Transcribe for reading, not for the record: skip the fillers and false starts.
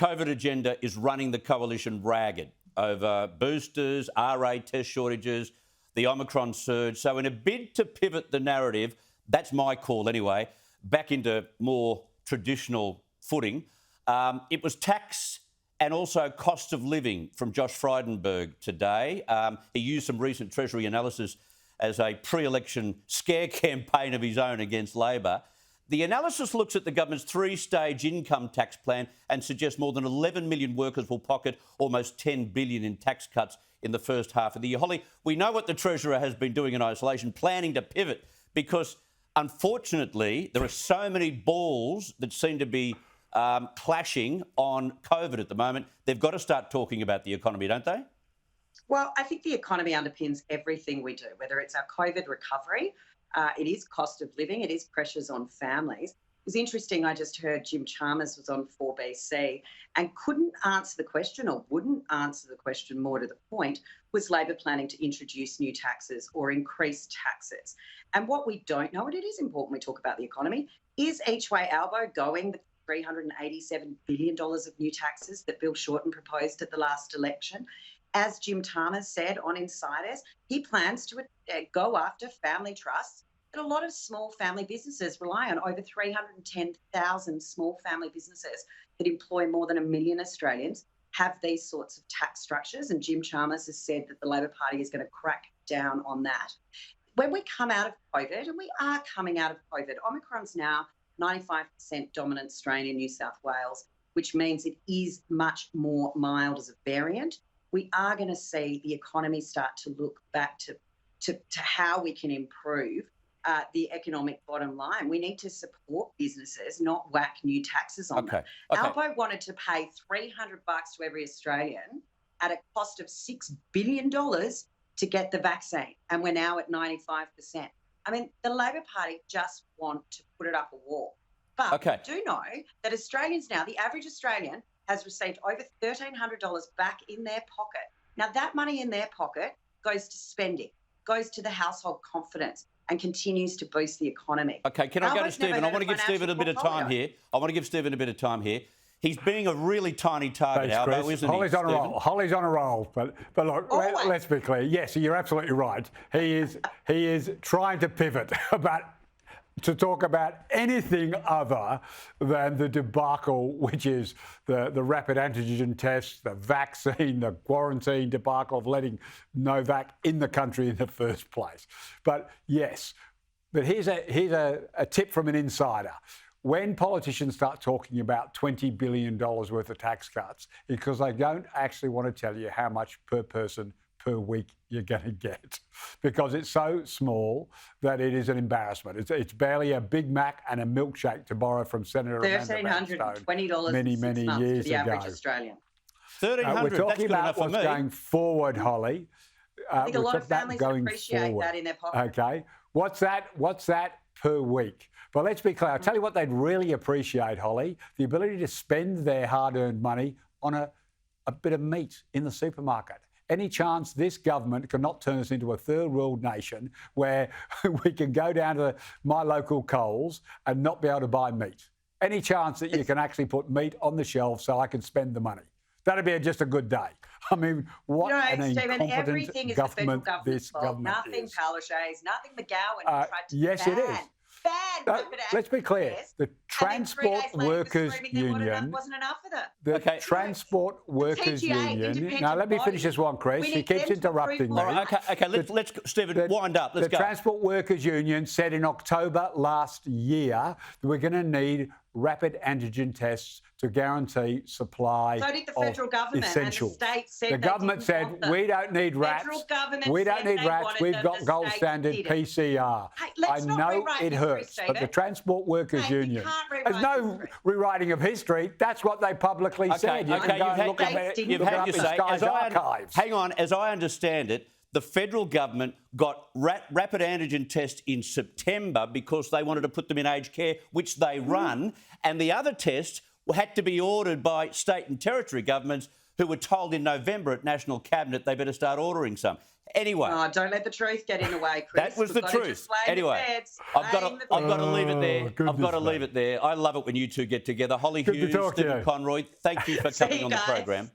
COVID agenda is running the coalition ragged over boosters, RA test shortages, the Omicron surge. So in a bid to pivot the narrative, that's my call anyway, back into more traditional footing, it was tax and also cost of living from Josh Frydenberg today. He used some recent Treasury analysis as a pre-election scare campaign of his own against Labor. The analysis looks at the government's three-stage income tax plan and suggests more than 11 million workers will pocket almost $10 billion in tax cuts in the first half of the year. Hollie, we know what the Treasurer has been doing in isolation, planning to pivot, because unfortunately there are so many balls that seem to be clashing on COVID at the moment. They've got to start talking about the economy, don't they? Well, I think the economy underpins everything we do, whether it's our COVID recovery, it is cost of living, it is pressures on families. It was interesting, I just heard Jim Chalmers was on 4BC and couldn't answer the question, or wouldn't answer the question more to the point, was Labor planning to introduce new taxes or increase taxes? And what we don't know, and it is important we talk about the economy, is each way Albo going the $387 billion of new taxes that Bill Shorten proposed at the last election? As Jim Chalmers said on Insiders, he plans to go after family trusts that a lot of small family businesses rely on. Over 310,000 small family businesses that employ more than 1 million Australians have these sorts of tax structures, and Jim Chalmers has said that the Labor Party is going to crack down on that. When we come out of COVID, and we are coming out of COVID, Omicron's now 95% dominant strain in New South Wales, which means it is much more mild as a variant. We are going to see the economy start to look back to how we can improve the economic bottom line. We need to support businesses, not whack new taxes on them. Albo wanted to pay $300 to every Australian at a cost of $6 billion to get the vaccine, and we're now at 95%. I mean, the Labor Party just want to put it up a wall. But we do know that Australians now, the average Australian, has received over $1,300 back in their pocket. Now, that money in their pocket goes to spending, goes to the household confidence, and continues to boost the economy. OK, can I go to Stephen? I want to give Stephen a bit of time here. He's being a really tiny target, Albo, isn't he? Hollie's on a roll. Hollie's on a roll. But look, let's be clear. Yes, you're absolutely right. He is trying to pivot to talk about anything other than the debacle, which is the rapid antigen test, the vaccine, the quarantine debacle of letting Novak in the country in the first place. But yes, but here's a tip from an insider. When politicians start talking about $20 billion worth of tax cuts, because they don't actually want to tell you how much per person per week you're going to get, because it's so small that it is an embarrassment. It's barely a Big Mac and a milkshake, to borrow from Senator $1,320 many years for the ago. average Australian. $1,300. We're talking about what's going forward, Hollie. I think a lot of families appreciate that in their pocket. Okay, what's that per week? Well, let's be clear. I'll tell you what they'd really appreciate, Hollie: the ability to spend their hard-earned money on a bit of meat in the supermarket. Any chance this government cannot turn us into a third world nation where we can go down to my local Coles and not be able to buy meat? Any chance that you can actually put meat on the shelf so I can spend the money? That'd be just a good day. I mean, what an incompetent everything is government the federal this fault. government Nothing is. Palaszczuk, nothing McGowan tried to yes, ban. it is. Let's be clear. The Transport Workers Union. Wasn't enough for them. The Transport Workers Union. Now, let me finish this one, Chris. He keeps interrupting me. OK, let's Stephen, wind up. Let's go. The Transport Workers Union said in October last year that we're going to need rapid antigen tests to guarantee supply of essentials. So did the federal government, and the state said the government said we don't need rats. We don't need rats. We've got gold standard PCR. I know it hurts, but the Transport Workers Union, there's no rewriting of history. That's what they publicly said. You've had your say. Hang on, as I understand it, the federal government got rapid antigen tests in September because they wanted to put them in aged care, which they run, and the other tests had to be ordered by state and territory governments who were told in November at National Cabinet they better start ordering some. Anyway. Oh, don't let the truth get in the way, Chris. That was the truth. Anyway, I've got to leave it there. I've got to leave it there. I love it when you two get together. Hollie Hughes, Stephen Conroy, thank you for coming on the program.